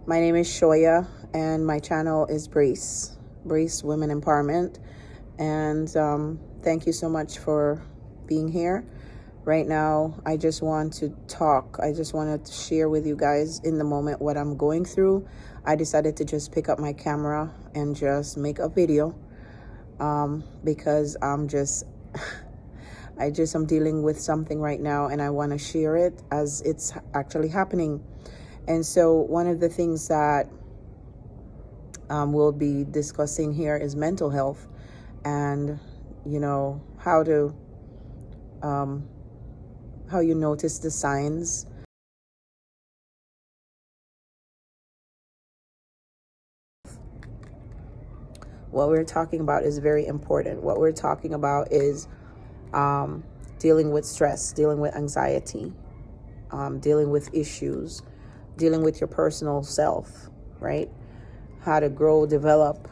My name is Shoya, and my channel is Brace Women Empowerment. And thank you so much for being here. Right now, I just want to talk. I just want to share with you guys in the moment what I'm going through. I decided to just pick up my camera and just make a video because I'm dealing with something right now, and I want to share it as it's actually happening. And so one of the things that we'll be discussing here is mental health, and how you notice the signs. What we're talking about is very important. What we're talking about is dealing with stress, dealing with anxiety, dealing with issues, dealing with your personal self, right? How to grow, develop,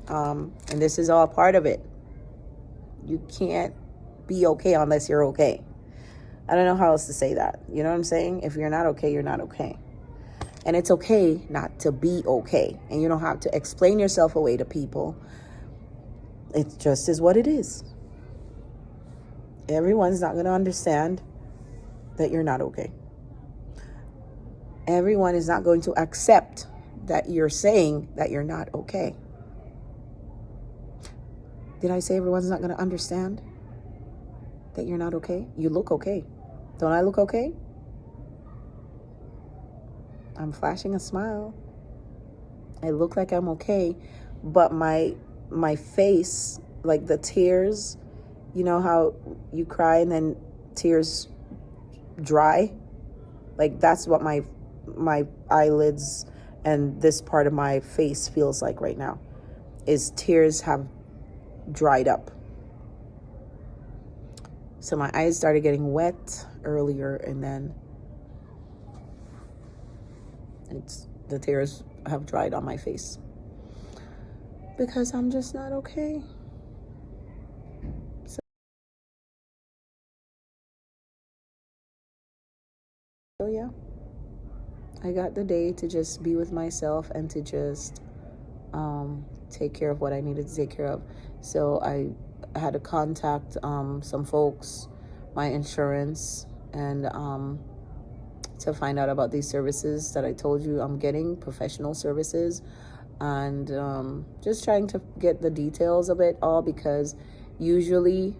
and this is all part of it. You can't be okay unless you're okay. I don't know how else to say that. You know what I'm saying? If you're not okay, you're not okay. And it's okay not to be okay. And you don't have to explain yourself away to people. It just is what it is. Everyone's not going to understand that you're not okay. Everyone is not going to accept that you're saying that you're not okay. Did I say everyone's not going to understand that you're not okay? You look okay. Don't I look okay? I'm flashing a smile. I look like I'm okay, but my face, like the tears, you know how you cry and then tears dry? Like that's what my eyelids and this part of my face feels like right now, is tears have dried up. So my eyes started getting wet earlier, and then the tears have dried on my face because I'm just not okay. So yeah, I got the day to just be with myself and to just take care of what I needed to take care of. So I had to contact some folks, my insurance, and to find out about these services that I told you I'm getting, professional services, and just trying to get the details of it all, because usually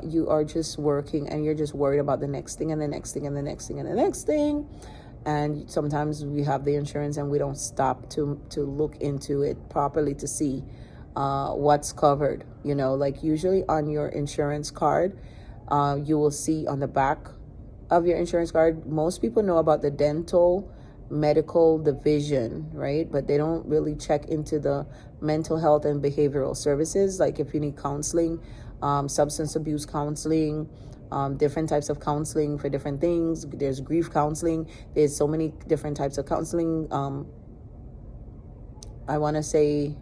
you are just working and you're just worried about the next thing and the next thing and the next thing and the next thing. And sometimes we have the insurance and we don't stop to look into it properly to see what's covered. Like usually on your insurance card, you will see on the back of your insurance card, most people know about the dental medical division, right? But they don't really check into the mental health and behavioral services, like if you need counseling, substance abuse counseling, different types of counseling for different things. There's grief counseling. There's so many different types of counseling. I want to say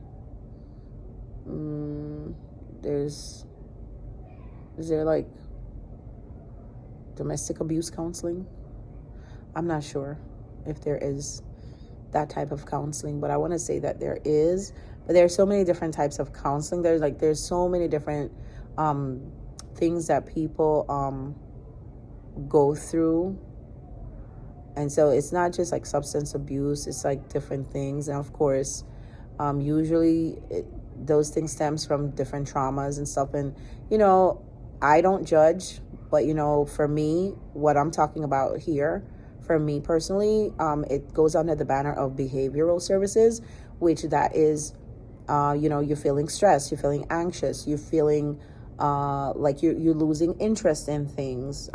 is there like domestic abuse counseling? I'm not sure if there is that type of counseling, but I want to say that there is. But there are so many different types of counseling. There's so many different things that people go through. And so it's not just like substance abuse, it's like different things. And of course, usually those things stems from different traumas and stuff. And, I don't judge, but, for me, what I'm talking about here, for me personally, it goes under the banner of behavioral services, which that is, you're feeling stressed, you're feeling anxious, you're feeling like you're losing interest in things.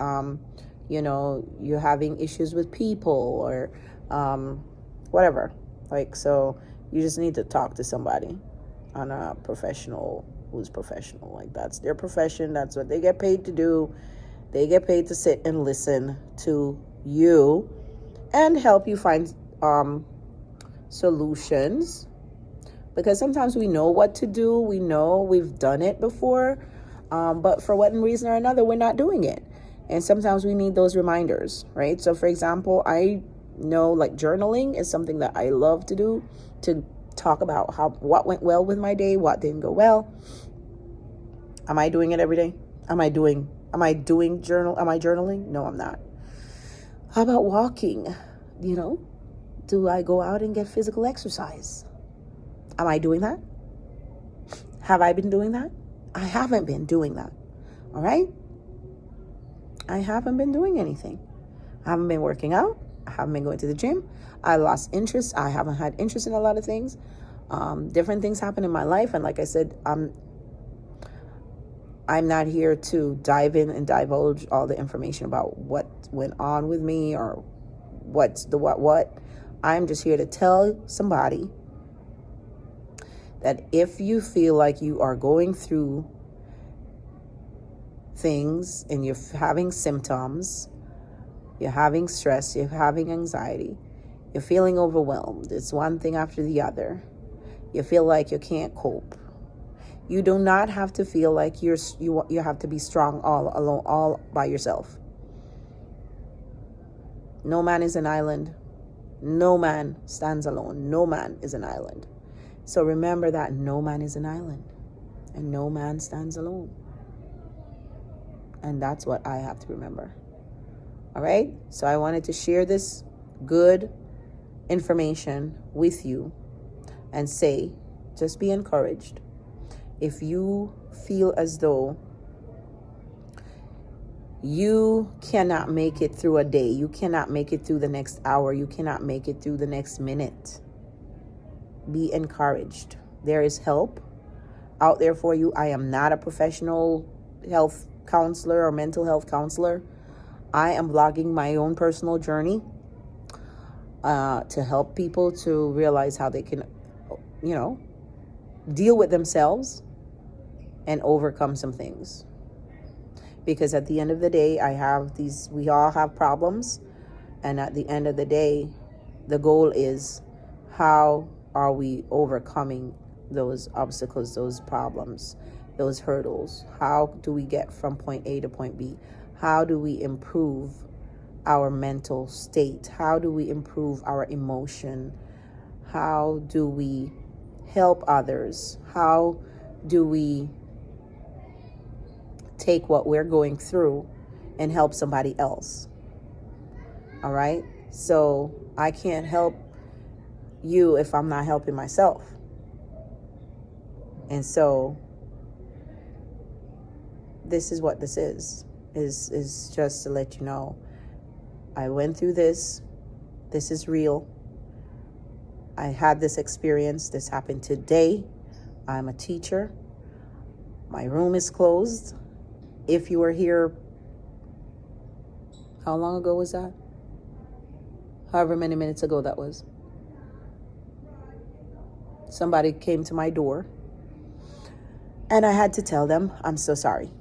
You're having issues with people or whatever. So you just need to talk to somebody on a professional who's professional. Like that's their profession. That's what they get paid to do. They get paid to sit and listen to you and help you find solutions. Because sometimes we know what to do. We know we've done it before. But for one reason or another, we're not doing it. And sometimes we need those reminders, right? So for example, I No, like journaling is something that I love to do, to talk about what went well with my day, what didn't go well. Am I doing it every day? Am I journaling? No, I'm not. How about walking? Do I go out and get physical exercise? Am I doing that? Have I been doing that? I haven't been doing that. All right? I haven't been doing anything. I haven't been working out. I haven't been going to the gym. I lost interest. I haven't had interest in a lot of things. Different things happen in my life. And like I said, I'm not here to dive in and divulge all the information about what went on with me or what's the what. I'm just here to tell somebody that if you feel like you are going through things and you're having symptoms, you're having stress, you're having anxiety, you're feeling overwhelmed, it's one thing after the other, you feel like you can't cope, you do not have to feel like you have to be strong all alone, all by yourself. No man is an island. No man stands alone. No man is an island. So remember that no man is an island and no man stands alone. And that's what I have to remember. All right? So I wanted to share this good information with you and say, just be encouraged. If you feel as though you cannot make it through a day, you cannot make it through the next hour, you cannot make it through the next minute, be encouraged. There is help out there for you. I am not a professional health counselor or mental health counselor. I am vlogging my own personal journey to help people to realize how they can, deal with themselves and overcome some things. Because at the end of the day, we all have problems. And at the end of the day, the goal is, how are we overcoming those obstacles, those problems, those hurdles? How do we get from point A to point B? How do we improve our mental state? How do we improve our emotion? How do we help others? How do we take what we're going through and help somebody else? All right? So I can't help you if I'm not helping myself. And so this is what this is just to let you know, I went through this. This is real. I had this experience. This happened today. I'm a teacher. My room is closed. If you were here, how long ago was that? However many minutes ago that was. Somebody came to my door and I had to tell them, I'm so sorry.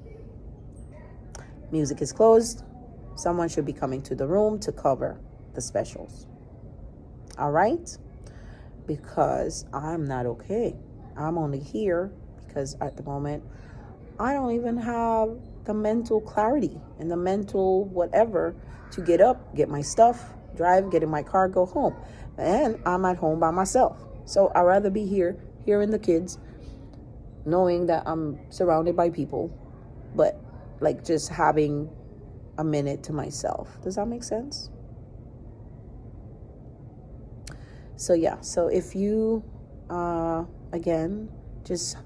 Music is closed. Someone should be coming to the room to cover the specials. All right? Because I'm not okay. I'm only here because at the moment, I don't even have the mental clarity and the mental whatever to get up, get my stuff, drive, get in my car, go home. And I'm at home by myself. So I'd rather be here, hearing the kids, knowing that I'm surrounded by people, but like just having a minute to myself. Does that make sense? So yeah, so if you, again, just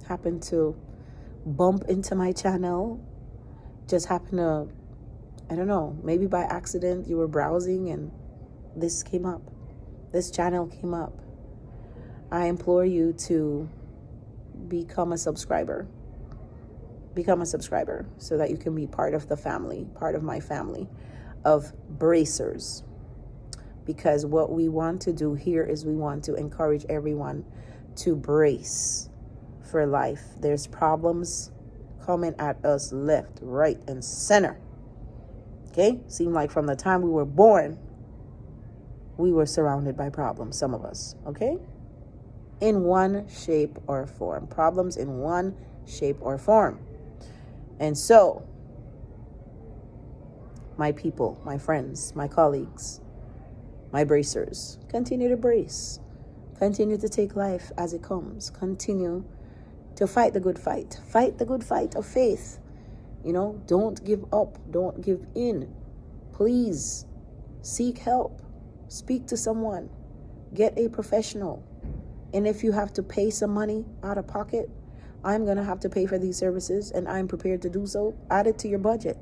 happen to bump into my channel, just happen to, I don't know, maybe by accident you were browsing and this came up. This channel came up. I implore you to become a subscriber. Become a subscriber so that you can be part of the family, part of my family of bracers. Because what we want to do here is we want to encourage everyone to brace for life. There's problems coming at us left, right, and center. Okay? Seemed like from the time we were born, we were surrounded by problems, some of us. Okay? In one shape or form. Problems in one shape or form. And so, my people, my friends, my colleagues, my bracers, continue to brace. Continue to take life as it comes. Continue to fight the good fight. Fight the good fight of faith. You know, don't give up. Don't give in. Please seek help. Speak to someone. Get a professional. And if you have to pay some money out of pocket, I'm going to have to pay for these services and I'm prepared to do so. Add it to your budget.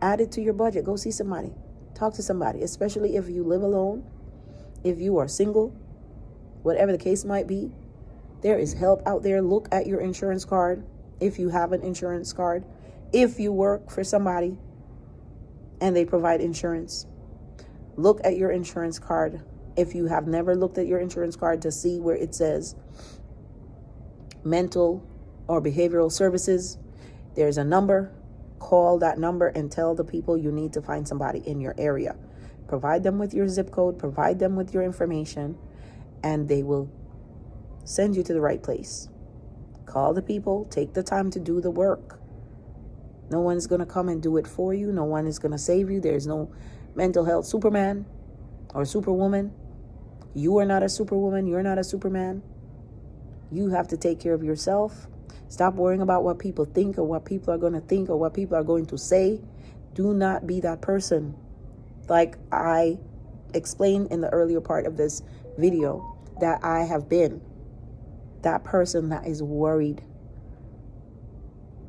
Add it to your budget. Go see somebody. Talk to somebody, especially if you live alone, if you are single, whatever the case might be. There is help out there. Look at your insurance card if you have an insurance card. If you work for somebody and they provide insurance, look at your insurance card. If you have never looked at your insurance card to see where it says mental or behavioral services, there's a number. Call that number and tell the people you need to find somebody in your area. Provide them with your zip code, provide them with your information, and they will send you to the right place. Call the people, take the time to do the work. No one's going to come and do it for you. No one is going to save you. There's no mental health Superman or Superwoman. You are not a Superwoman. You're not a Superman. You have to take care of yourself. Stop worrying about what people think or what people are going to think or what people are going to say. Do not be that person. Like I explained in the earlier part of this video, that I have been that person that is worried.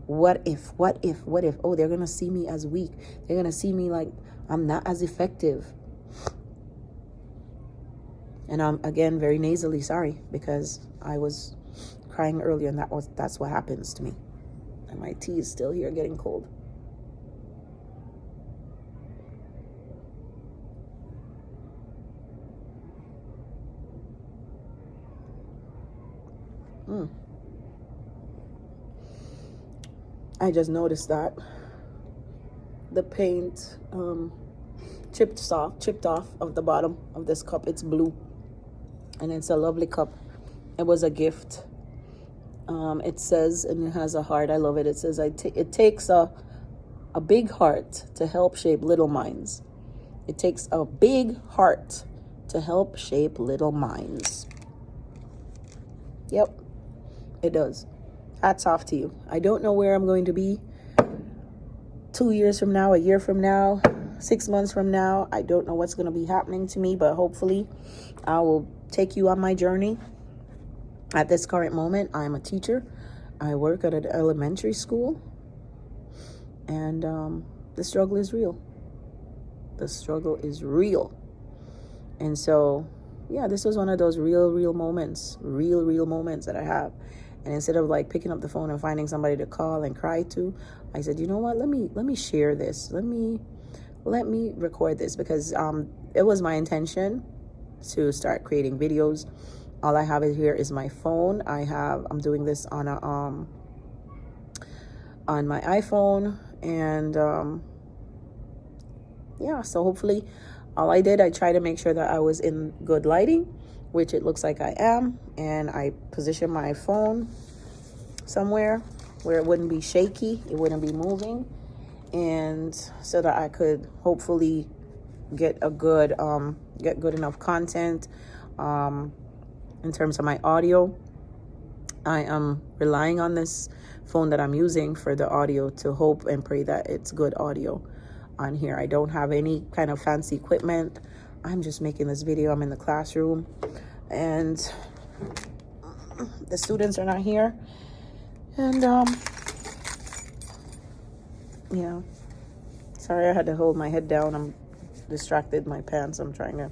What if? Oh, they're going to see me as weak. They're going to see me like I'm not as effective. And I'm, again, very nasally sorry because I was crying earlier and that's what happens to me. And my tea is still here getting cold. I just noticed that the paint chipped off of the bottom of this cup. It's blue and it's a lovely cup. It was a gift. It says, and it has a heart. I love it. It says, it takes a big heart to help shape little minds. It takes a big heart to help shape little minds. Yep, it does. Hats off to you. I don't know where I'm going to be 2 years from now, a year from now, 6 months from now. I don't know what's going to be happening to me, but hopefully I will take you on my journey. At this current moment, I'm a teacher. I work at an elementary school. And the struggle is real. The struggle is real. And so, yeah, this was one of those real moments that I have. And instead of like picking up the phone and finding somebody to call and cry to, I said, you know what? Let me share this. Let me record this because it was my intention to start creating videos. All I have here is my phone. I'm doing this on my iPhone, and yeah. So hopefully, I tried to make sure that I was in good lighting, which it looks like I am, and I positioned my phone somewhere where it wouldn't be shaky, it wouldn't be moving, and so that I could hopefully get good enough content in terms of my audio. I am relying on this phone that I'm using for the audio to hope and pray that it's good audio on here. I don't have any kind of fancy equipment. I'm just making this video. I'm in the classroom and the students are not here. And yeah, sorry I had to hold my head down. I'm distracted, my pants, I'm trying to,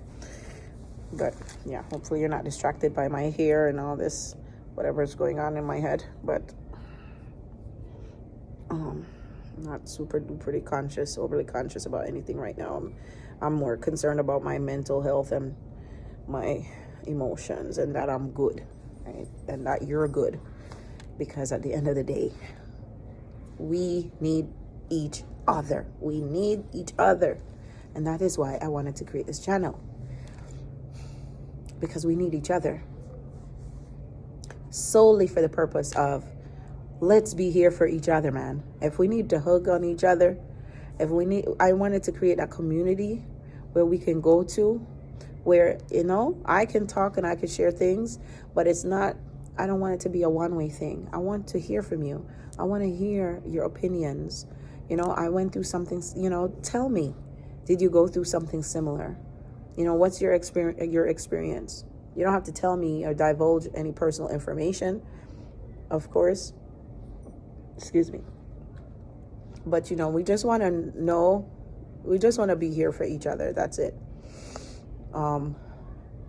but yeah, hopefully you're not distracted by my hair and all this, whatever's going on in my head. But not super duper overly conscious about anything right now. I'm more concerned about my mental health and my emotions, and that I'm good, right? And that you're good, because at the end of the day, we need each other. We need each other. And that is why I wanted to create this channel, because we need each other solely for the purpose of let's be here for each other, man. If we need to hug on each other, I wanted to create a community where we can go to, where, you know, I can talk and I can share things, but it's not, I don't want it to be a one-way thing. I want to hear from you. I want to hear your opinions. You know, I went through something, you know, tell me, did you go through something similar? You know, what's your experience? You don't have to tell me or divulge any personal information, of course. Excuse me. But, you know, we just want to know, we just want to be here for each other. That's it. And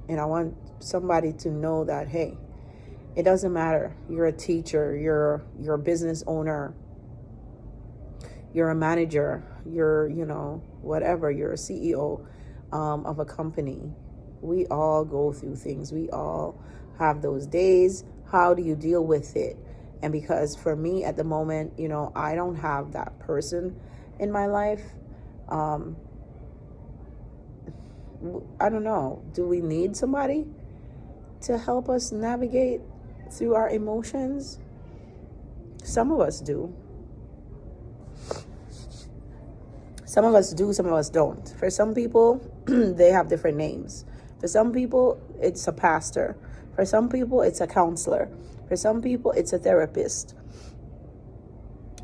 I want somebody to know that, hey, it doesn't matter. You're a teacher, you're a business owner, you're a manager, you're, you know, whatever, you're a CEO of a company. We all go through things. We all have those days. How do you deal with it? And because for me at the moment, you know, I don't have that person in my life. I don't know. Do we need somebody to help us navigate through our emotions? Some of us do. Some of us do, some of us don't. For some people, they have different names. For some people, it's a pastor. For some people, it's a counselor. For some people, it's a therapist.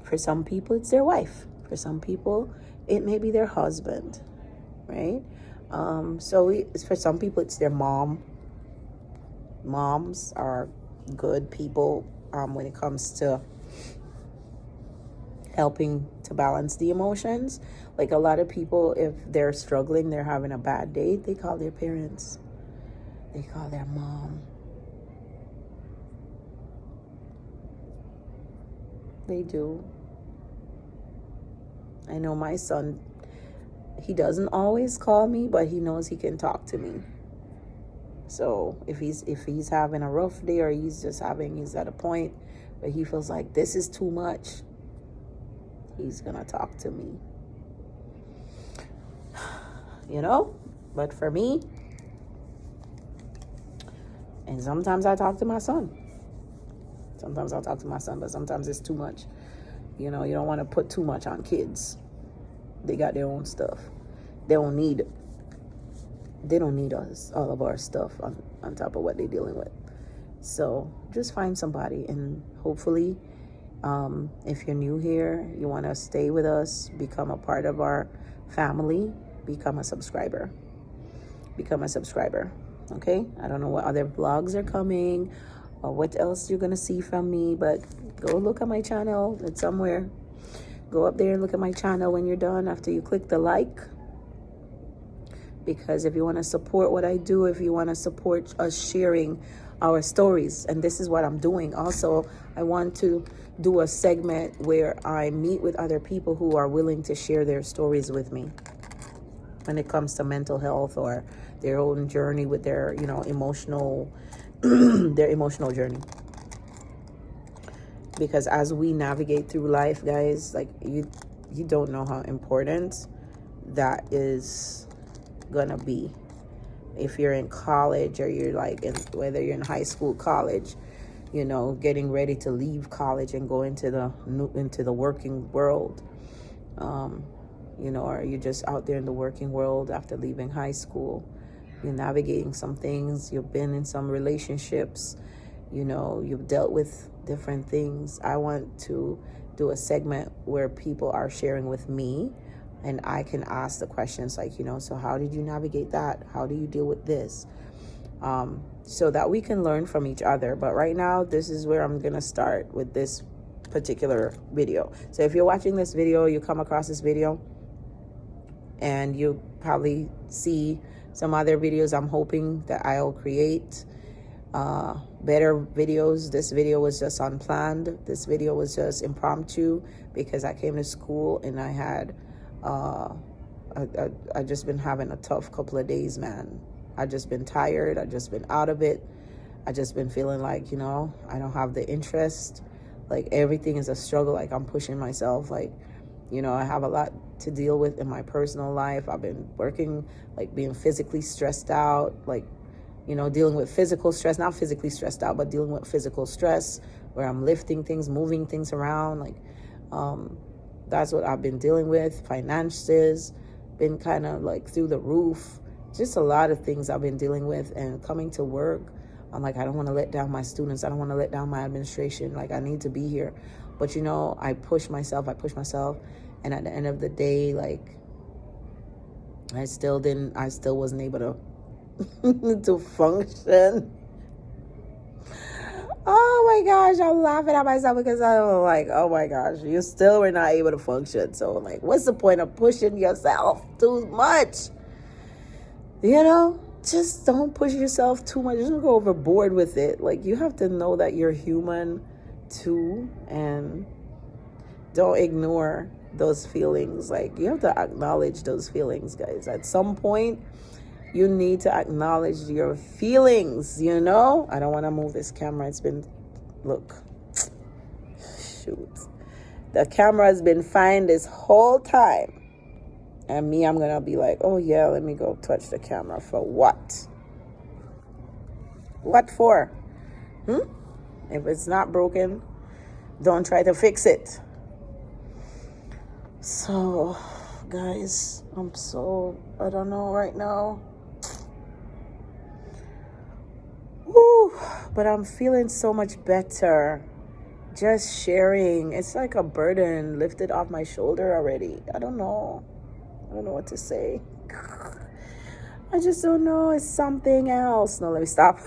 For some people, it's their wife. For some people, it may be their husband, right? For some people, it's their mom. Moms are good people when it comes to helping to balance the emotions. Like a lot of people, if they're struggling, they're having a bad day, they call their parents. They call their mom. They do. I know my son, he doesn't always call me, but he knows he can talk to me. So if he's having a rough day, or he's at a point where he feels like this is too much, he's gonna talk to me. You know? But for me, and sometimes I talk to my son. Sometimes I'll talk to my son, but sometimes it's too much. You know, you don't want to put too much on kids. They got their own stuff. They don't need us, all of our stuff on top of what they're dealing with. So just find somebody, and hopefully, if you're new here, you want to stay with us, become a part of our family, become a subscriber. Okay? I don't know what other vlogs are coming or what else you're going to see from me, but go look at my channel. It's somewhere. Go up there and look at my channel when you're done, after you click the like. Because if you want to support what I do, if you want to support us sharing our stories, and this is what I'm doing. Also, I want to do a segment where I meet with other people who are willing to share their stories with me when it comes to mental health or their own journey with their, you know, emotional, their emotional journey. Because as we navigate through life, guys, like you don't know how important that is gonna be. If you're in college, or you're like whether you're in high school, college, you know, getting ready to leave college and go into the working world, you know, or you're just out there in the working world after leaving high school. You're navigating some things. You've been in some relationships. You know, you've dealt with different things. I want to do a segment where people are sharing with me, and I can ask the questions like, you know, so how did you navigate that? How do you deal with this? So that we can learn from each other. But right now, this is where I'm going to start with this particular video. So if you're watching this video, you come across this video, and you probably see some other videos I'm hoping that I'll create. Better videos. This video was just unplanned. This video was just impromptu because I came to school and I had I just been having a tough couple of days, man. I just been tired. I just been out of it. I just been feeling like, you know, I don't have the interest. Like everything is a struggle. Like I'm pushing myself. Like, you know, I have a lot to deal with in my personal life. I've been working, like being physically stressed out, like, you know, dealing with physical stress, not physically stressed out, but dealing with physical stress where I'm lifting things, moving things around. Like, that's what I've been dealing with. Finances, been kind of like through the roof. Just a lot of things I've been dealing with, and coming to work, I'm like, I don't want to let down my students. I don't want to let down my administration. Like, I need to be here. But, I push myself. And at the end of the day, like, I still wasn't able to, to function. Oh my gosh, I'm laughing at myself because I'm like, oh my gosh, you still were not able to function. So, like, what's the point of pushing yourself too much? Just don't push yourself too much. Just don't go overboard with it. Like, you have to know that you're human too, and don't ignore those feelings. Like, you have to acknowledge those feelings, guys. At some point, you need to acknowledge your feelings, I don't want to move this camera. Look. Shoot. The camera has been fine this whole time. And me, I'm going to be like, oh yeah, let me go touch the camera. For what? What for? If it's not broken, don't try to fix it. So, guys, I don't know right now. Woo, but I'm feeling so much better. Just sharing. It's like a burden lifted off my shoulder already. I don't know what to say. I just don't know. It's something else. No, let me stop.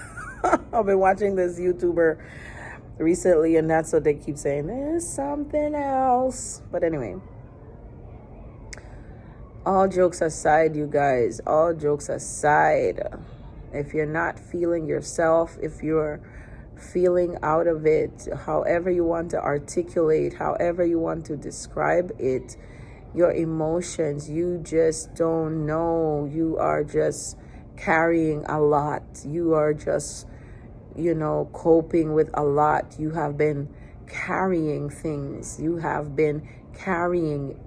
I've been watching this YouTuber recently, and that's what they keep saying. There's something else. But anyway, all jokes aside, you guys, all jokes aside, if you're not feeling yourself, if you're feeling out of it, however you want to articulate, however you want to describe it, your emotions, you just don't know. You are just carrying a lot. You are just, coping with a lot. You have been carrying things. You have been carrying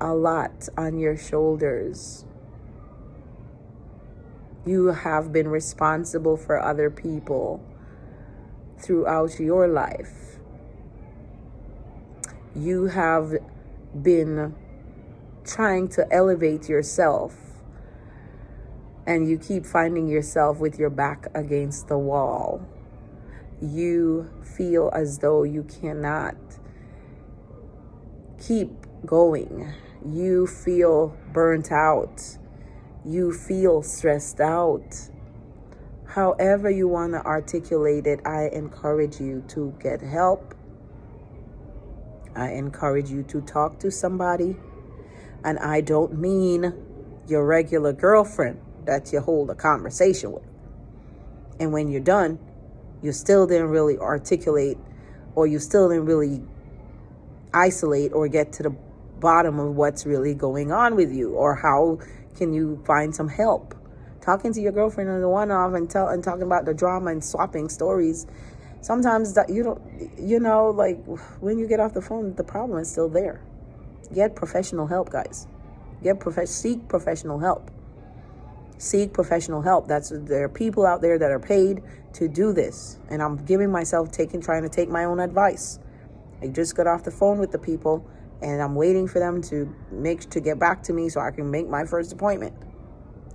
a lot on your shoulders. You have been responsible for other people throughout your life. You have been trying to elevate yourself, and you keep finding yourself with your back against the wall. You feel as though you cannot keep going. You feel burnt out. You feel stressed out. However you want to articulate it, I encourage you to get help. I encourage you to talk to somebody. And I don't mean your regular girlfriend that you hold a conversation with. And when you're done, you still didn't really articulate, or you still didn't really isolate or get to the bottom of what's really going on with you, or how can you find some help. Talking to your girlfriend on the one-off and talking about the drama and swapping stories, sometimes that like when you get off the phone, the problem is still there. Get professional help, guys. Seek professional help. Seek professional help. There are people out there that are paid to do this, and I'm giving myself trying to take my own advice. I just got off the phone with the people, and I'm waiting for them to get back to me so I can make my first appointment.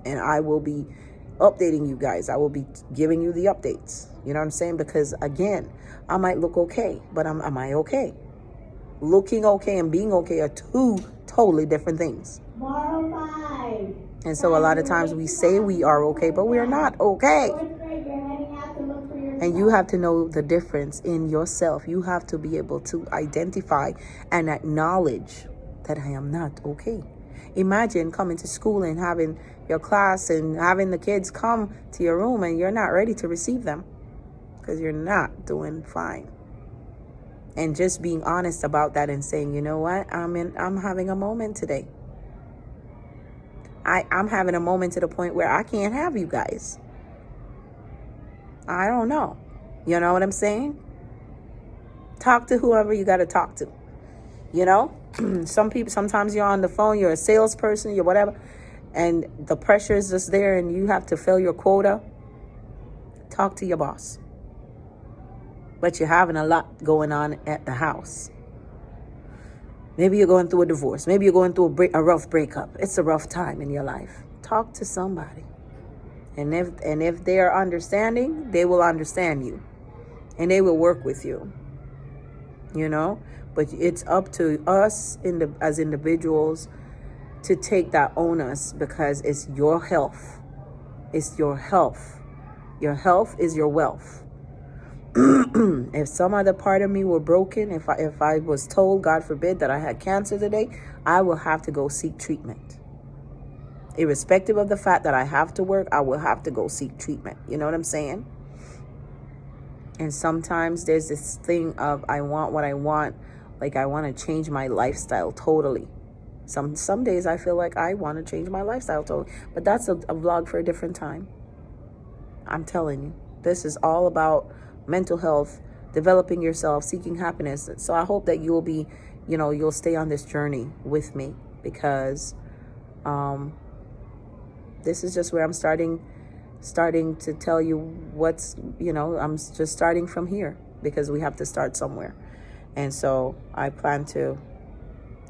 And I will be updating you guys. I will be giving you the updates. You know what I'm saying? Because again, I might look okay, but am I okay? Looking okay and being okay are two totally different things. And so a lot of times we say we are okay, but we are not okay. And you have to know the difference in yourself. You have to be able to identify and acknowledge that I am not okay. Imagine coming to school and having your class and having the kids come to your room and you're not ready to receive them because you're not doing fine. And just being honest about that and saying, you know what, I'm having a moment today. I'm having a moment to the point where I can't have you guys. I don't know. You know what I'm saying? Talk to whoever you got to talk to. Sometimes you're on the phone, you're a salesperson, you're whatever, and the pressure is just there and you have to fill your quota. Talk to your boss. But you're having a lot going on at the house. Maybe you're going through a divorce. Maybe you're going through a rough breakup. It's a rough time in your life. Talk to somebody. And if they are understanding, they will understand you. And they will work with you. You know? But it's up to us as individuals to take that onus, because it's your health. It's your health. Your health is your wealth. If some other part of me were broken, if I was told, God forbid, that I had cancer today, I will have to go seek treatment. Irrespective of the fact that I have to work, I will have to go seek treatment. You know what I'm saying? And sometimes there's this thing of, I want what I want. Like, I want to change my lifestyle totally. Some days I feel like I want to change my lifestyle totally. But that's a vlog for a different time. I'm telling you, this is all about mental health, developing yourself, seeking happiness. So I hope that you'll be, you'll stay on this journey with me, because this is just where I'm starting to tell you what's, I'm just starting from here, because we have to start somewhere. And so I plan to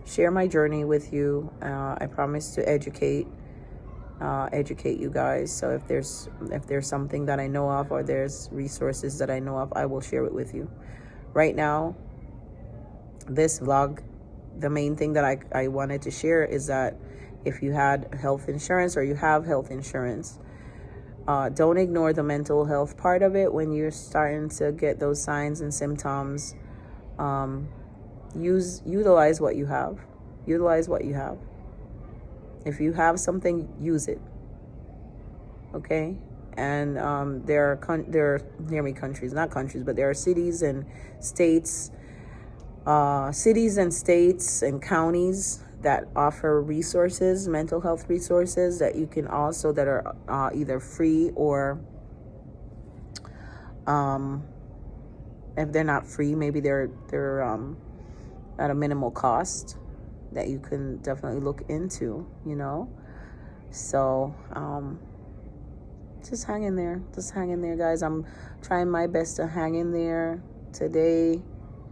share my journey with you. I promise to educate you guys. So if there's something that I know of, or there's resources that I know of, I will share it with you. Right now, this vlog, the main thing that I wanted to share is that if you had health insurance, or you have health insurance, don't ignore the mental health part of it. When you're starting to get those signs and symptoms, utilize what you have. If you have something, use it. Okay? And there are countries, not countries, but there are cities and states and counties that offer resources, mental health resources, that you can also, that are either free, or if they're not free, maybe they're at a minimal cost, that you can definitely look into, So just hang in there. Guys. I'm trying my best to hang in there. Today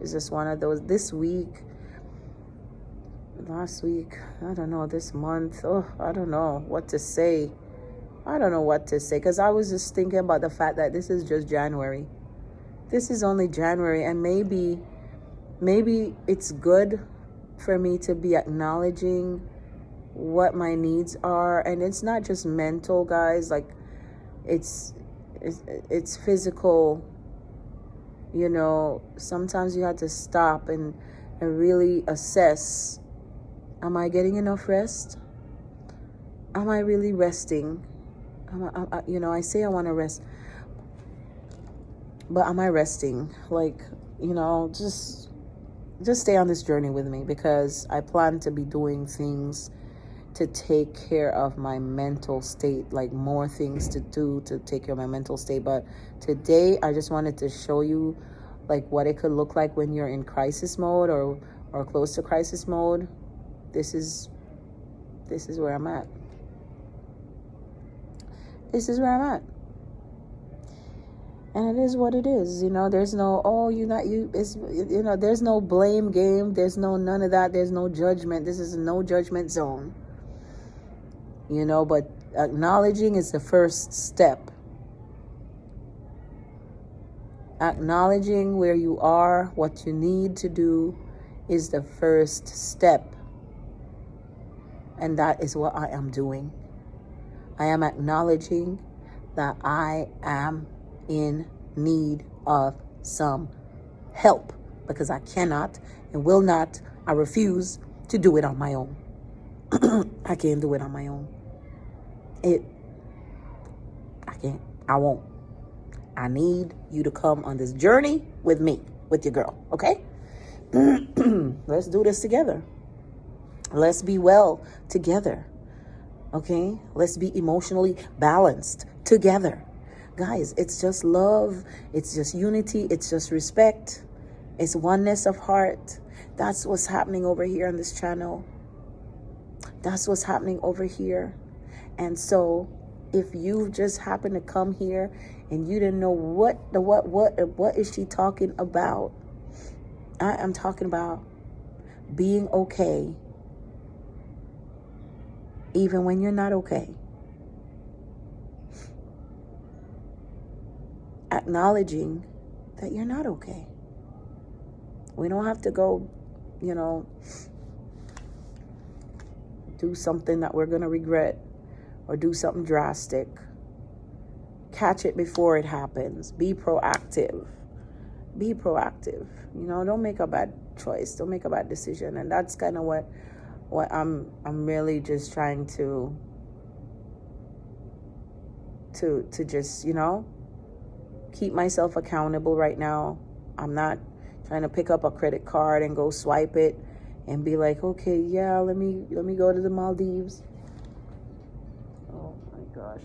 is just one of those. This week, last week, I don't know, this month, I don't know what to say, because I was just thinking about the fact that this is just January. This is only January, and maybe it's good for me to be acknowledging what my needs are. And it's not just mental, guys, like it's physical. Sometimes you have to stop and really assess, am I getting enough rest? Am I really resting? I say I want to rest, but am I resting? Like, just stay on this journey with me, because I plan to be doing things to take care of my mental state, like more things to do to take care of my mental state. But today I just wanted to show you like what it could look like when you're in crisis mode, or close to crisis mode. This is where I'm at. And it is what it is. There's no, there's no blame game. There's none of that. There's no judgment. This is no judgment zone. But acknowledging is the first step. Acknowledging where you are, what you need to do, is the first step. And that is what I am doing. I am acknowledging that I am in need of some help, because I cannot and will not, I refuse to do it on my own. I can't do it on my own. I won't. I need you to come on this journey with me, with your girl, okay? Let's do this together. Let's be well together, okay? Let's be emotionally balanced together. Guys, it's just love. It's just unity. It's just respect. It's oneness of heart. That's what's happening over here on this channel. That's what's happening over here. And so if you just happen to come here and you didn't know what is she talking about, I am talking about being okay even when you're not okay. Acknowledging that you're not okay. We don't have to go, do something that we're going to regret or do something drastic. Catch it before it happens. Be proactive. Be proactive. Don't make a bad choice. Don't make a bad decision. And that's kind of what I'm really just trying to just, keep myself accountable right now. I'm not trying to pick up a credit card and go swipe it and be like, okay, yeah, let me go to the Maldives. Oh my gosh,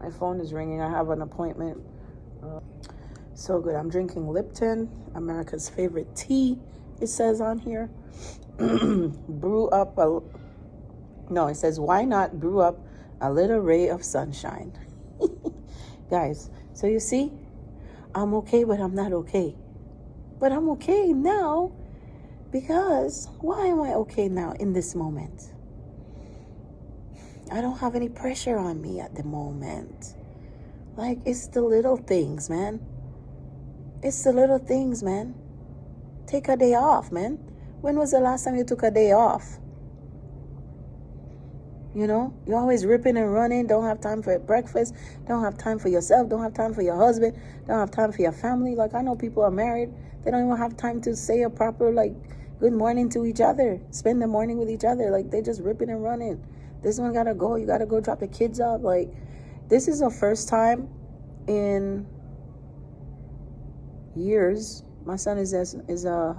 my phone is ringing. I have an appointment. So good. I'm drinking Lipton, America's favorite tea, it says on here. It says, why not brew up a little ray of sunshine? Guys, so you see, I'm okay, but I'm not okay. But I'm okay now because why am I okay now in this moment? I don't have any pressure on me at the moment. Like, it's the little things, man. It's the little things, man. Take a day off, man. When was the last time you took a day off? You're always ripping and running. Don't have time for breakfast. Don't have time for yourself. Don't have time for your husband. Don't have time for your family. Like, I know people are married. They don't even have time to say a proper, good morning to each other. Spend the morning with each other. Like, they just ripping and running. This one gotta go. You gotta go drop the kids off. Like, this is the first time in years. My son is a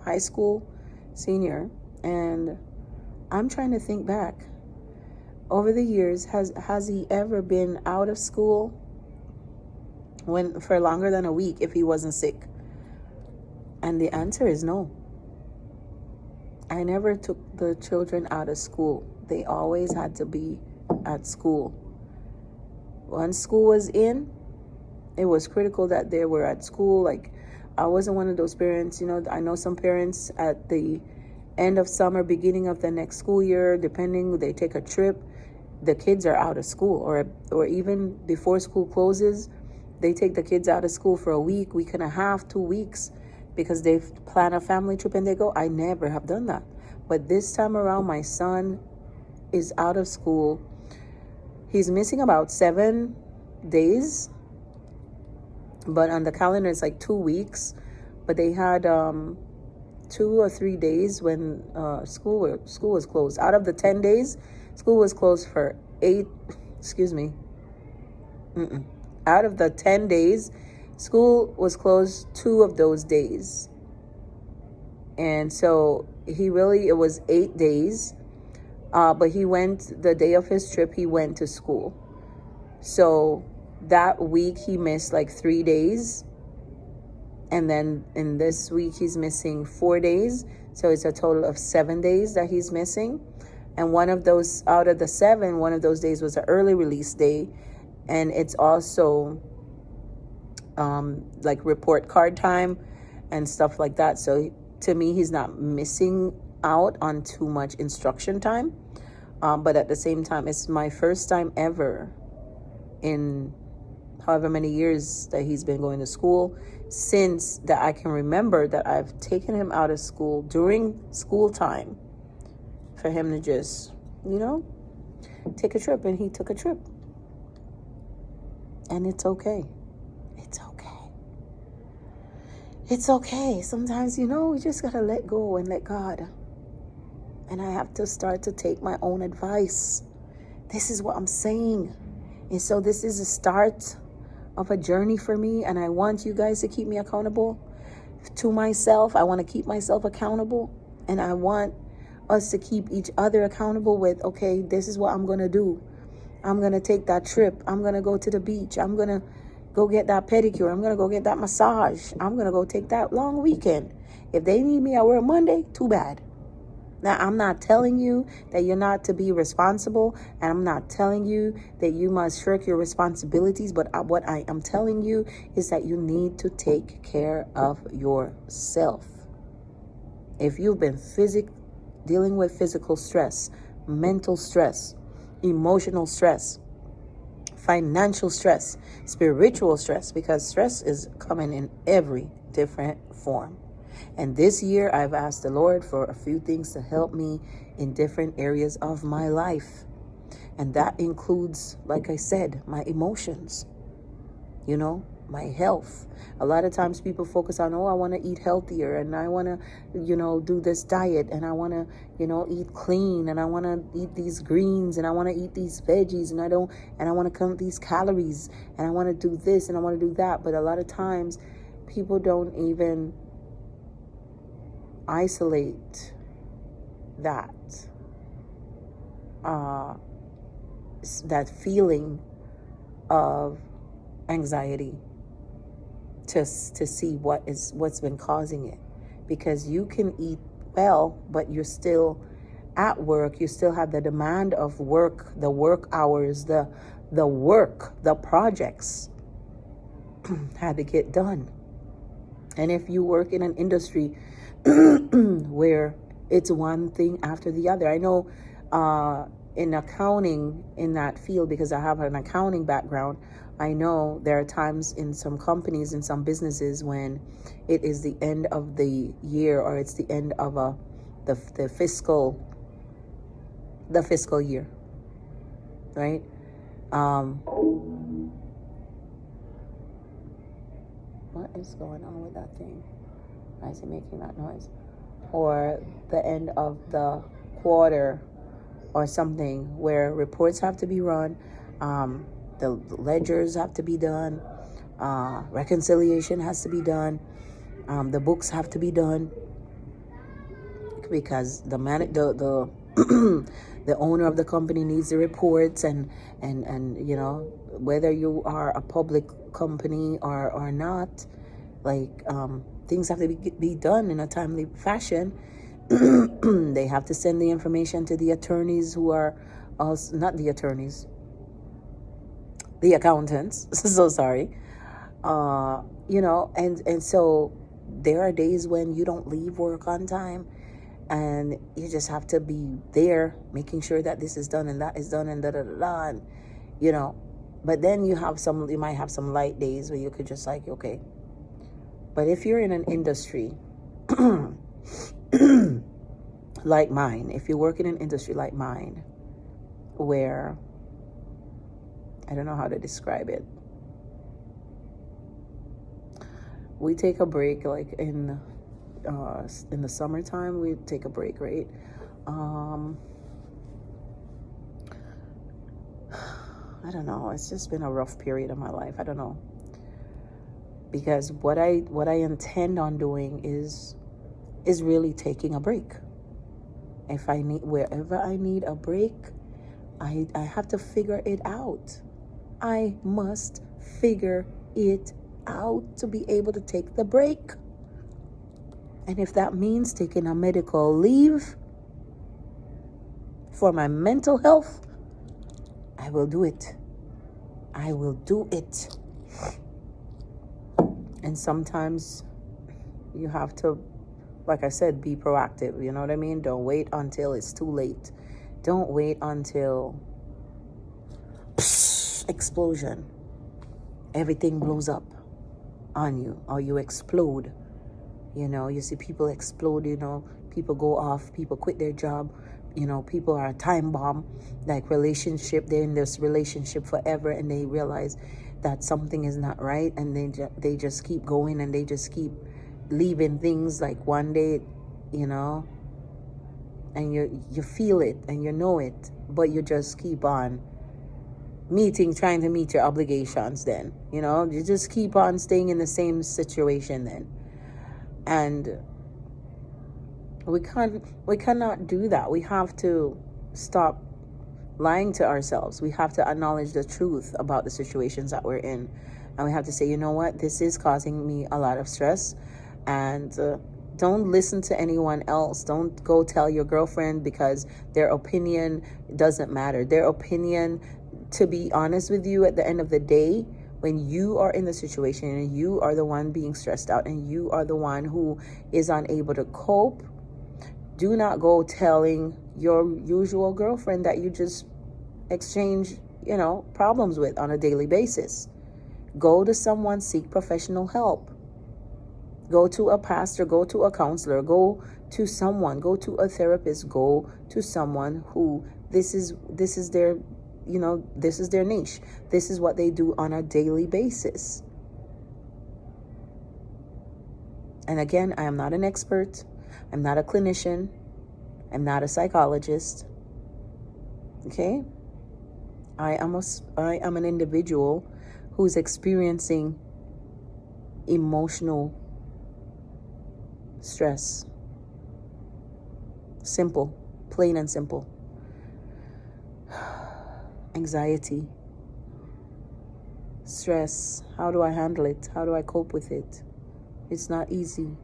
high school senior, and I'm trying to think back. Over the years, has he ever been out of school for longer than a week if he wasn't sick? And the answer is no. I never took the children out of school. They always had to be at school. Once school was in, it was critical that they were at school. Like, I wasn't one of those parents, I know some parents at the end of summer, beginning of the next school year, depending, they take a trip, the kids are out of school, or even before school closes, they take the kids out of school for a week and a half, 2 weeks, because they've planned a family trip and they go. I never have done that. But this time around, my son is out of school. He's missing about 7 days, but on the calendar it's like 2 weeks. But they had 2 or 3 days when school was closed. Out of the 10 days, school was closed for 8. Out of the 10 days, school was closed 2 of those days. And so it was 8 days. But he went, the day of his trip, he went to school. So that week he missed 3 days. And then in this week he's missing 4 days. So it's a total of 7 days that he's missing. And one of those, out of the 7, one of those days was an early release day. And it's also report card time and stuff like that. So to me, he's not missing out on too much instruction time. But at the same time, it's my first time ever in however many years that he's been going to school, since that I can remember, that I've taken him out of school during school time for him to just, take a trip. And he took a trip. And it's okay. It's okay. It's okay. Sometimes, we just got to let go and let God. And I have to start to take my own advice. This is what I'm saying. And so this is the start of a journey for me. And I want you guys to keep me accountable to myself. I want to keep myself accountable. And I want us to keep each other accountable with, okay, this is what I'm going to do. I'm going to take that trip. I'm going to go to the beach. I'm going to go get that pedicure. I'm going to go get that massage. I'm going to go take that long weekend. If they need me at work Monday, too bad. Now, I'm not telling you that you're not to be responsible, and I'm not telling you that you must shirk your responsibilities, but what I am telling you is that you need to take care of yourself. If you've been dealing with physical stress, mental stress, emotional stress, financial stress, spiritual stress, because stress is coming in every different form. And this year, I've asked the Lord for a few things to help me in different areas of my life. And that includes, like I said, my emotions, my health. A lot of times people focus on, I want to eat healthier, and I want to, do this diet, and I want to, eat clean, and I want to eat these greens, and I want to eat these veggies, and I want to count these calories, and I want to do this, and I want to do that. But a lot of times people don't even isolate that feeling of anxiety to see what's been causing it. Because you can eat well, but you're still at work. You still have the demand of work, the work hours, the projects had to get done. And if you work in an industry where it's one thing after the other, I know in accounting, in that field, because I have an accounting background, I know there are times in some companies, in some businesses, when it is the end of the year, or it's the end of the fiscal year, right? What is going on with that thing? Why is it making that noise? Or the end of the quarter or something, where reports have to be run, the ledgers have to be done, reconciliation has to be done, the books have to be done, because the the owner of the company needs the reports, and whether you are a public company or not, things have to be done in a timely fashion. They have to send the information to the attorneys, who are also not the attorneys, the accountants. So sorry. And so there are days when you don't leave work on time, and you just have to be there making sure that this is done and that is done, and and but then you might have some light days where you could just okay. But if you're in an industry like mine, if you work in an industry like mine, where I don't know how to describe it, we take a break, like in the summertime, we take a break, right? I don't know. It's just been a rough period of my life. I don't know. Because what I intend on doing is really taking a break. Wherever I need a break, I have to figure it out. I must figure it out to be able to take the break. And if that means taking a medical leave for my mental health, I will do it. I will do it. And sometimes you have to, like I said, be proactive. You know what I mean? Don't wait until it's too late. Don't wait until explosion. Everything blows up on you, or you explode. You see people explode, people go off, people quit their job, people are a time bomb, like relationship. They're in this relationship forever, and they realize that something is not right, and they just keep going, and they just keep leaving things, like one day, and you feel it and you know it, but you just keep on trying to meet your obligations. Then you just keep on staying in the same situation then. And we cannot do that. We have to stop lying to ourselves. We have to acknowledge the truth about the situations that we're in, and we have to say, you know what, this is causing me a lot of stress. And don't listen to anyone else. Don't go tell your girlfriend, because their opinion doesn't matter. Their opinion, to be honest with you, at the end of the day, when you are in the situation and you are the one being stressed out and you are the one who is unable to cope, Do not go telling your usual girlfriend that you just exchange, problems with on a daily basis. Go to someone, seek professional help. Go to a pastor, go to a counselor, go to someone, go to a therapist, go to someone who this is their, this is their niche. This is what they do on a daily basis. And again, I am not an expert. I'm not a clinician. I'm not a psychologist. Okay? I am an individual who's experiencing emotional stress. Simple, plain and simple. Anxiety, stress. How do I handle it? How do I cope with it? It's not easy.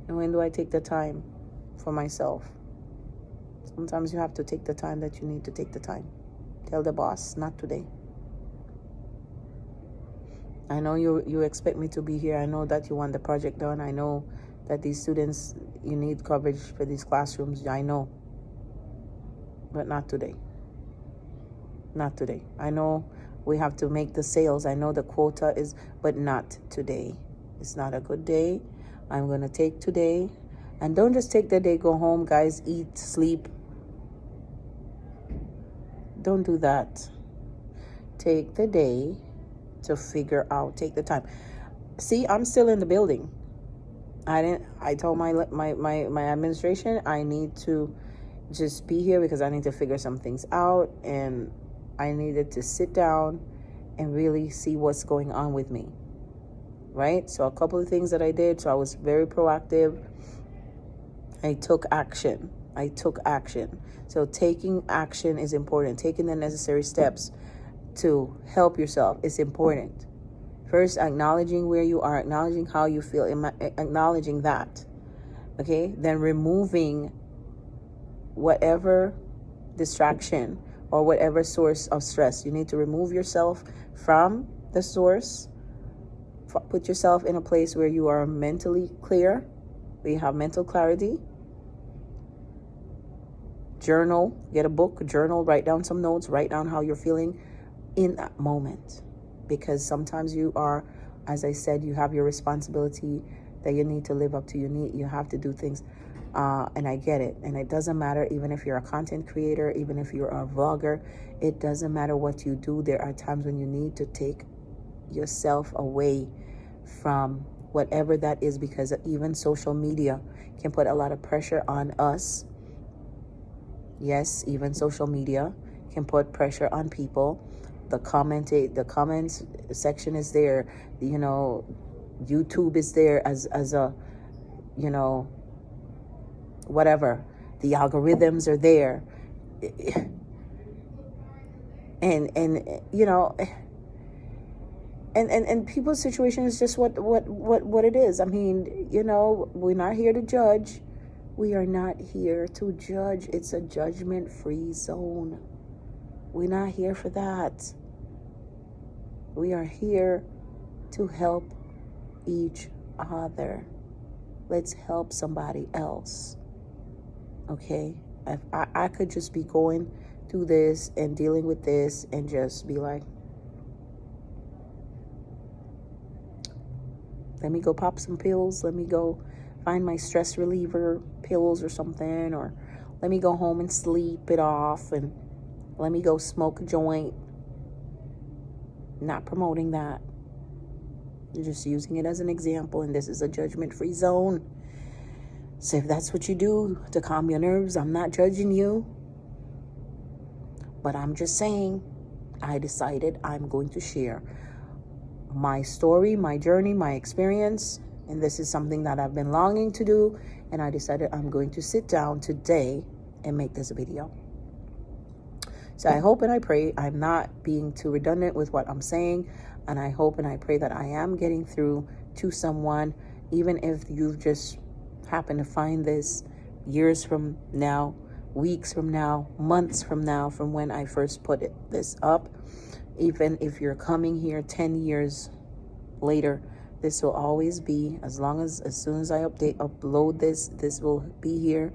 And when do I take the time for myself? Sometimes you have to take the time that you need to take the time. Tell the boss, not today. I know you expect me to be here. I know that you want the project done. I know that these students, you need coverage for these classrooms. I know. But not today. Not today. I know we have to make the sales. I know the quota is, but not today. It's not a good day. I'm going to take today. And don't just take the day, go home, guys, eat, sleep. Don't do that. Take the day to figure out, take the time. See, I'm still in the building. I told my administration I need to just be here because I need to figure some things out, and I needed to sit down and really see what's going on with me. Right? So a couple of things that I did. So I was very proactive. I took action. So taking action is important. Taking the necessary steps to help yourself is important. First, acknowledging where you are, acknowledging how you feel, acknowledging that. Okay? Then removing whatever distraction or whatever source of stress. You need to remove yourself from the source. Put yourself in a place where you are mentally clear, where you have mental clarity. Journal, get a book, journal, write down some notes, write down how you're feeling in that moment. Because sometimes you are, as I said, you have your responsibility that you need to live up to. You have to do things. And I get it. And it doesn't matter, even if you're a content creator, even if you're a vlogger, it doesn't matter what you do. There are times when you need to take yourself away from whatever that is, because even social media can put a lot of pressure on us. Yes, even social media can put pressure on people. The comments section is there. YouTube is there as a, whatever. The algorithms are there. And people's situation is just what it is. I mean, we're not here to judge. We are not here to judge. It's a judgment-free zone. We're not here for that. We are here to help each other. Let's help somebody else. Okay? If I could just be going through this and dealing with this and just be like, let me go pop some pills. Let me go find my stress reliever pills or something. Or let me go home and sleep it off. And let me go smoke a joint. Not promoting that. You're just using it as an example. And this is a judgment-free zone. So if that's what you do to calm your nerves, I'm not judging you. But I'm just saying, I decided I'm going to share my story, my journey, my experience, and this is something that I've been longing to do, and I decided I'm going to sit down today and make this video. So I hope and I pray I'm not being too redundant with what I'm saying, and I hope and I pray that I am getting through to someone, even if you've just happened to find this years from now, weeks from now, months from now, from when I first put this up. Even if you're coming here 10 years later This will always be, as soon as I upload this will be here.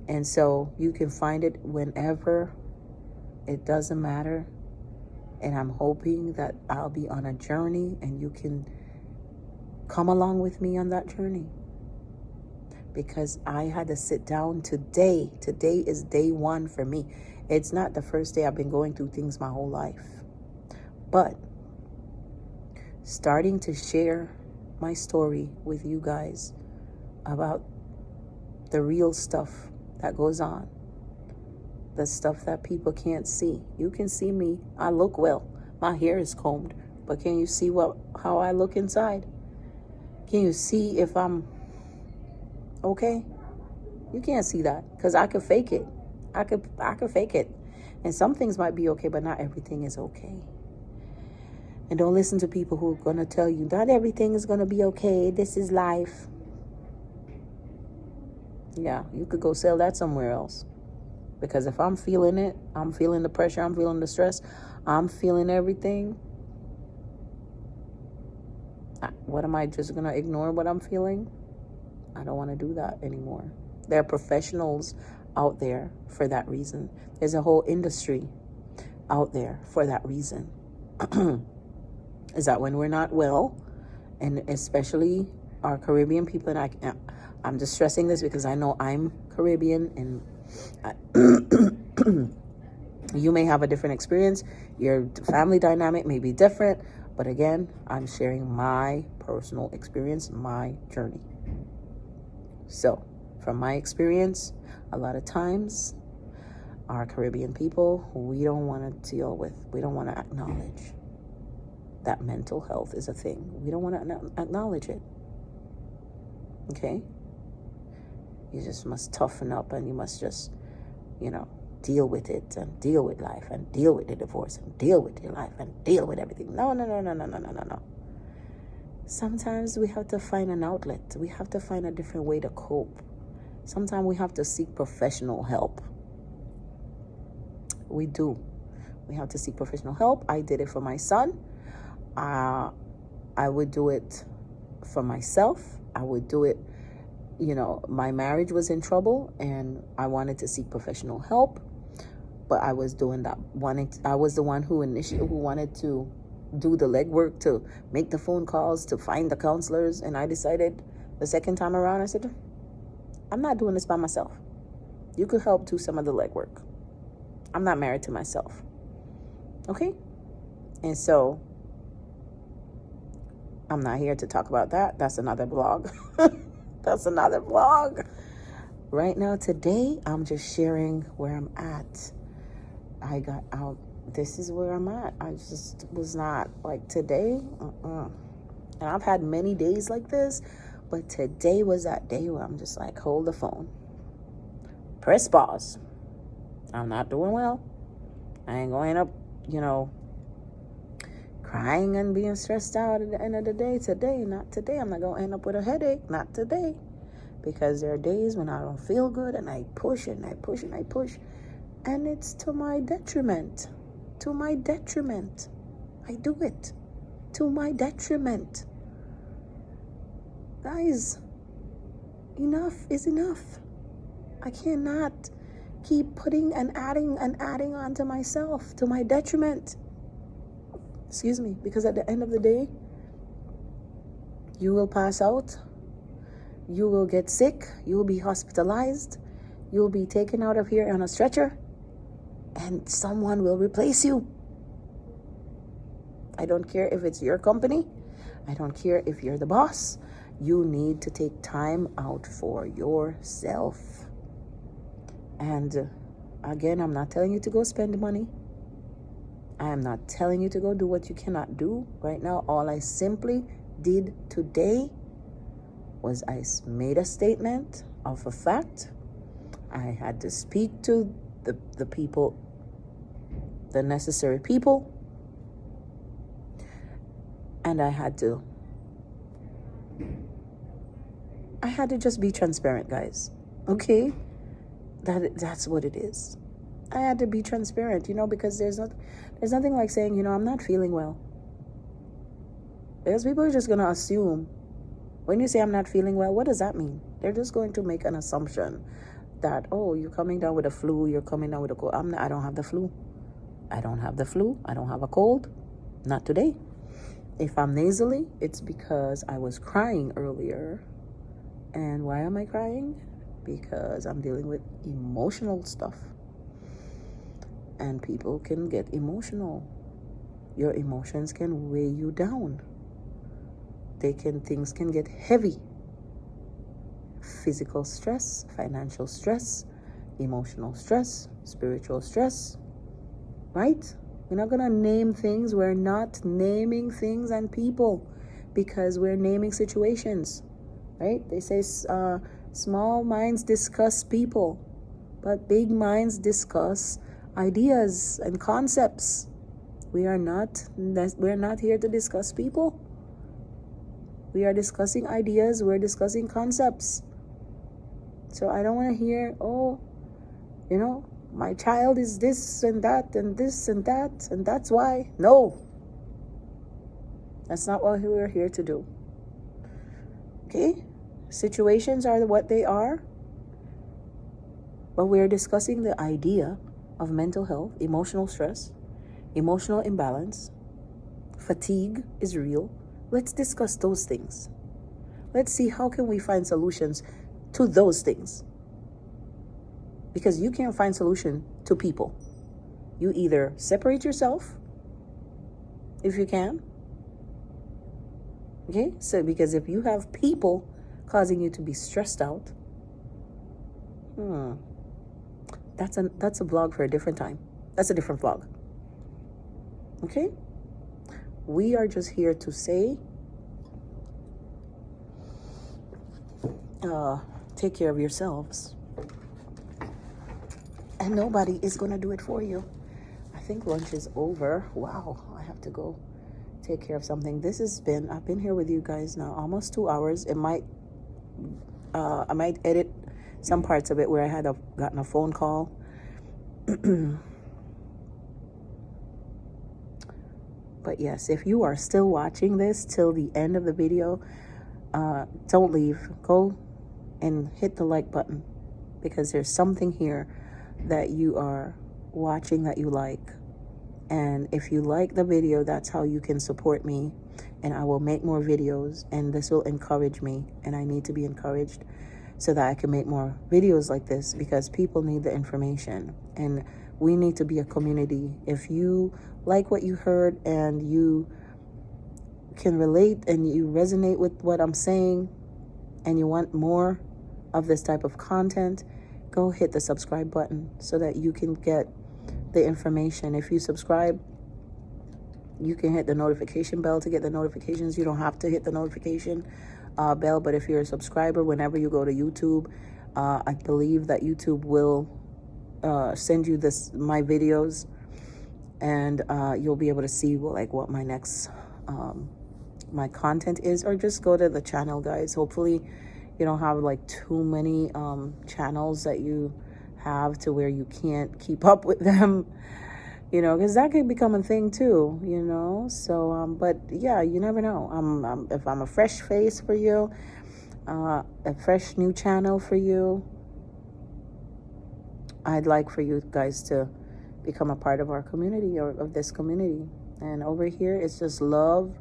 And so you can find it whenever. It doesn't matter. And I'm hoping that I'll be on a journey and you can come along with me on that journey. Because I had to sit down today. Today is day one for me. It's not the first day. I've been going through things my whole life. But starting to share my story with you guys about the real stuff that goes on. The stuff that people can't see. You can see me. I look well. My hair is combed. But can you see how I look inside? Can you see if I'm okay? You can't see that because I could fake it. I could fake it. And some things might be okay, but not everything is okay. And don't listen to people who are going to tell you not everything is going to be okay. This is life. Yeah, you could go sell that somewhere else. Because if I'm feeling it, I'm feeling the pressure, I'm feeling the stress, I'm feeling everything. What am I just going to ignore what I'm feeling? I don't want to do that anymore. There are professionals out there for that reason. There's a whole industry out there for that reason. Is that when we're not well, and especially our Caribbean people, and I'm just stressing this because I know I'm Caribbean, and you may have a different experience. Your family dynamic may be different, but again, I'm sharing my personal experience, my journey. So, from my experience, a lot of times, our Caribbean people, we don't want to deal with, we don't want to acknowledge that mental health is a thing. We don't want to acknowledge it. Okay? You just must toughen up and you must just, deal with it and deal with life and deal with the divorce and deal with your life and deal with everything. No. Sometimes we have to find an outlet. We have to find a different way to cope. Sometimes we have to seek professional help. We do. We have to seek professional help. I did it for my son. I would do it for myself. I would do it, my marriage was in trouble and I wanted to seek professional help. But I was doing that. I was the one who wanted to do the legwork, to make the phone calls, to find the counselors. And I decided the second time around, I said, I'm not doing this by myself. You could help do some of the legwork. I'm not married to myself. Okay? And so I'm not here to talk about that. That's another blog. That's another blog. Right now, today, I'm just sharing where I'm at. I got out. This is where I'm at. I just was not like today. And I've had many days like this, but today was that day where I'm just like, hold the phone. Press pause. I'm not doing well. I ain't going up, crying and being stressed out at the end of the day. Today, not today. I'm not going to end up with a headache. Not today. Because there are days when I don't feel good and I push and I push and I push. And it's to my detriment. To my detriment. I do it. To my detriment. Guys, enough is enough. I cannot keep putting and adding onto myself to my detriment. Excuse me, because at the end of the day, you will pass out. You will get sick. You will be hospitalized. You will be taken out of here on a stretcher. And someone will replace you. I don't care if it's your company. I don't care if you're the boss. You need to take time out for yourself. And again, I'm not telling you to go spend money. I am not telling you to go do what you cannot do right now. All I simply did today was I made a statement of a fact. I had to speak to the people, the necessary people, and I had to just be transparent, guys. Okay? That's what it is. I had to be transparent, because there's nothing like saying, I'm not feeling well. Because people are just going to assume. When you say I'm not feeling well, what does that mean? They're just going to make an assumption that, oh, you're coming down with a flu, you're coming down with a cold. I don't have the flu. I don't have the flu. I don't have a cold. Not today. If I'm nasally, it's because I was crying earlier. And why am I crying? Because I'm dealing with emotional stuff. And people can get emotional. Your emotions can weigh you down. Things can get heavy. Physical stress, financial stress, emotional stress, spiritual stress, right? We're not going to name things. We're not naming things and people because we're naming situations, right? They say small minds discuss people, but big minds discuss ideas and concepts. We're not here to discuss people. We are discussing ideas. We're discussing concepts. So I don't want to hear, oh, my child is this and that and this and that, and that's why. No. That's not what we're here to do. Okay? Situations are what they are. But we're discussing the idea of mental health, emotional stress, emotional imbalance, fatigue is real. Let's discuss those things. Let's see how can we find solutions to those things. Because you can't find solution to people. You either separate yourself, if you can. Okay? So because if you have people causing you to be stressed out, that's a vlog for a different time. That's a different vlog. Okay? We are just here to say, take care of yourselves. And nobody is going to do it for you. I think lunch is over. Wow, I have to go take care of something. I've been here with you guys now almost 2 hours. I might edit some parts of it where I had gotten a phone call. But yes, if you are still watching this till the end of the video, don't leave. Go and hit the like button because there's something here that you are watching that you like. And if you like the video, that's how you can support me, and I will make more videos, and this will encourage me, and I need to be encouraged so that I can make more videos like this because people need the information and we need to be a community. If you like what you heard and you can relate and you resonate with what I'm saying and you want more of this type of content, go hit the subscribe button so that you can get the information. If you subscribe, you can hit the notification bell to get the notifications. You don't have to hit the notification bell, but if you're a subscriber, whenever you go to YouTube, I believe that YouTube will send you my videos, and you'll be able to see what my next my content is, or just go to the channel, guys. Hopefully you don't have too many channels that you have to where you can't keep up with them, because that could become a thing too, so but yeah, you never know. If I'm a fresh face for you, a fresh new channel for you, I'd like for you guys to become a part of our community, or of this community. And over here it's just love,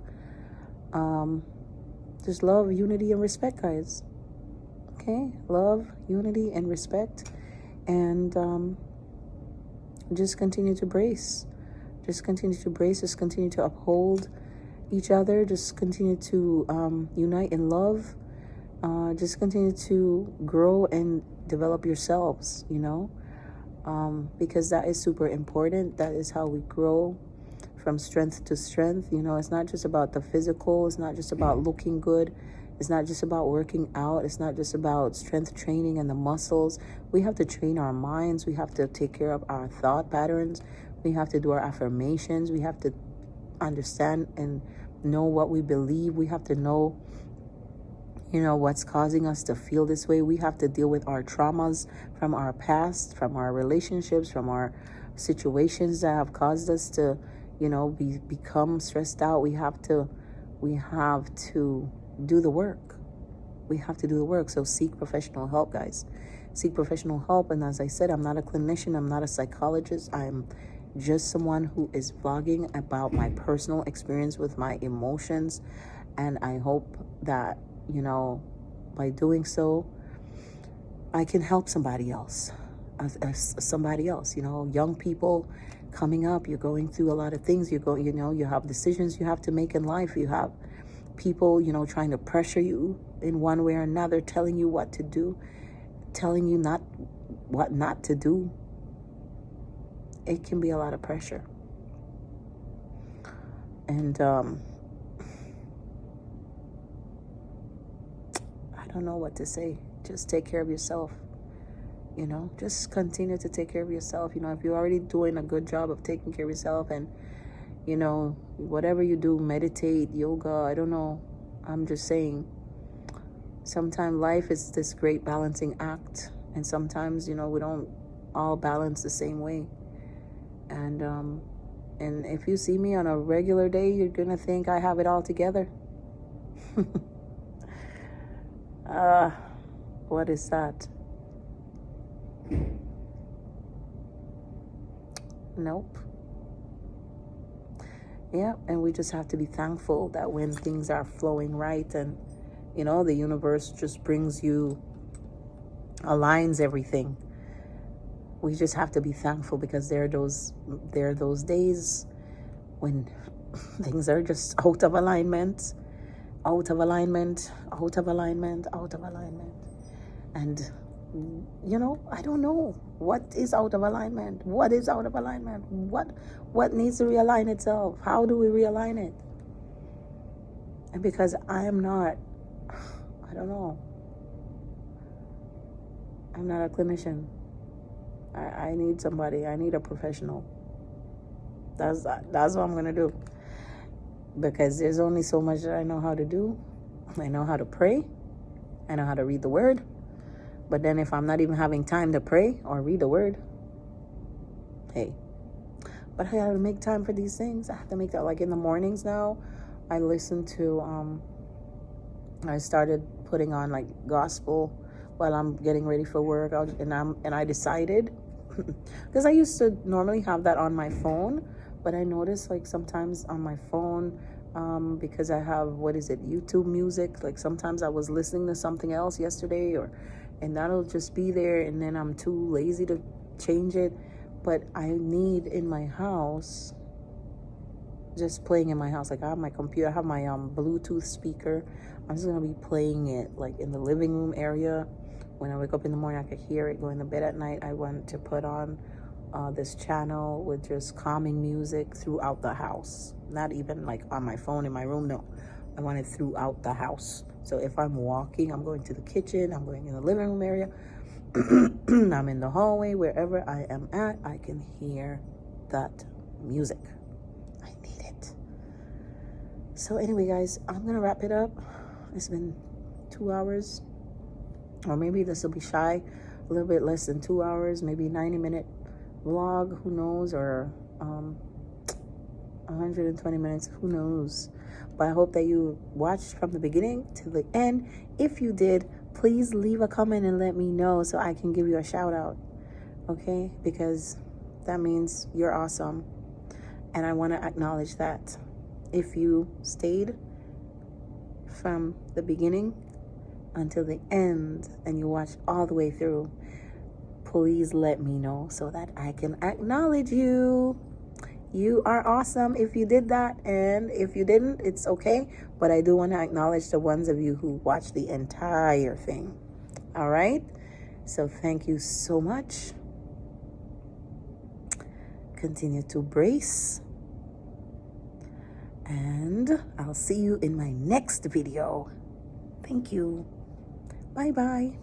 unity, and respect, guys. Okay? Love, unity, and respect. And just continue to brace. Just continue to brace. Just continue to uphold each other. Just continue to unite in love. Just continue to grow and develop yourselves, because that is super important. That is how we grow from strength to strength. It's not just about the physical. It's not just about looking good. It's not just about working out. It's not just about strength training and the muscles. We have to train our minds. We have to take care of our thought patterns. We have to do our affirmations. We have to understand and know what we believe. We have to know, what's causing us to feel this way. We have to deal with our traumas from our past, from our relationships, from our situations that have caused us to, become stressed out. We have to we have to do the work. We have to do the work. So seek professional help, guys. Seek professional help. And as I said, I'm not a clinician. I'm not a psychologist. I'm just someone who is vlogging about my personal experience with my emotions. And I hope that, you know, by doing so, I can help somebody else. Somebody else, you know, young people coming up, you're going through a lot of things. You know, you have decisions you have to make in life. You have people, you know, trying to pressure you in one way or another, telling you what to do, telling you what not to do. It can be a lot of pressure. And I don't know what to say. Just take care of yourself. You know, just continue to take care of yourself. You know, if you're already doing a good job of taking care of yourself, and, you know, whatever you do, meditate, yoga, I don't know. I'm just saying, sometimes life is this great balancing act. And sometimes, you know, we don't all balance the same way. And if you see me on a regular day, you're going to think I have it all together. What is that? Nope. Yeah, and we just have to be thankful that when things are flowing right, and, you know, the universe just brings you, aligns everything. We just have to be thankful, because there are those days when things are just out of alignment. And, you know, I don't know what is out of alignment. What is out of alignment? What needs to realign itself? How do we realign it? And because I don't know. I'm not a clinician. I need somebody. I need a professional. That's what I'm gonna do. Because there's only so much that I know how to do. I know how to pray. I know how to read the word. But then if I'm not even having time to pray or read the word, hey. But I have to make time for these things. I have to make that, like in the mornings now. I listen to, I started putting on like gospel while I'm getting ready for work. And I decided, because I used to normally have that on my phone, but I noticed like sometimes on my phone, because I have, YouTube music, like sometimes I was listening to something else yesterday, and that'll just be there, and then I'm too lazy to change it. But I need in my house, just playing in my house, like I have my computer, I have my Bluetooth speaker. I'm just gonna be playing it like in the living room area. When I wake up in the morning, I could hear it. Going to bed at night, I want to put on this channel with just calming music throughout the house. Not even like on my phone in my room, no. I want it throughout the house. So if I'm walking, I'm going to the kitchen, I'm going in the living room area, I'm in the hallway, wherever I am at, I can hear that music. I need it. So anyway, guys, I'm going to wrap it up. It's been 2 hours, or maybe this will be shy, a little bit less than 2 hours, maybe 90-minute vlog, who knows, or 120 minutes, who knows. But I hope that you watched from the beginning to the end. If you did, please leave a comment and let me know so I can give you a shout out, okay? Because that means you're awesome, and I want to acknowledge that. If you stayed from the beginning until the end and you watched all the way through, please let me know so that I can acknowledge you. You are awesome if you did that, and if you didn't, it's okay. But I do want to acknowledge the ones of you who watched the entire thing. All right? So thank you so much. Continue to brace. And I'll see you in my next video. Thank you. Bye-bye.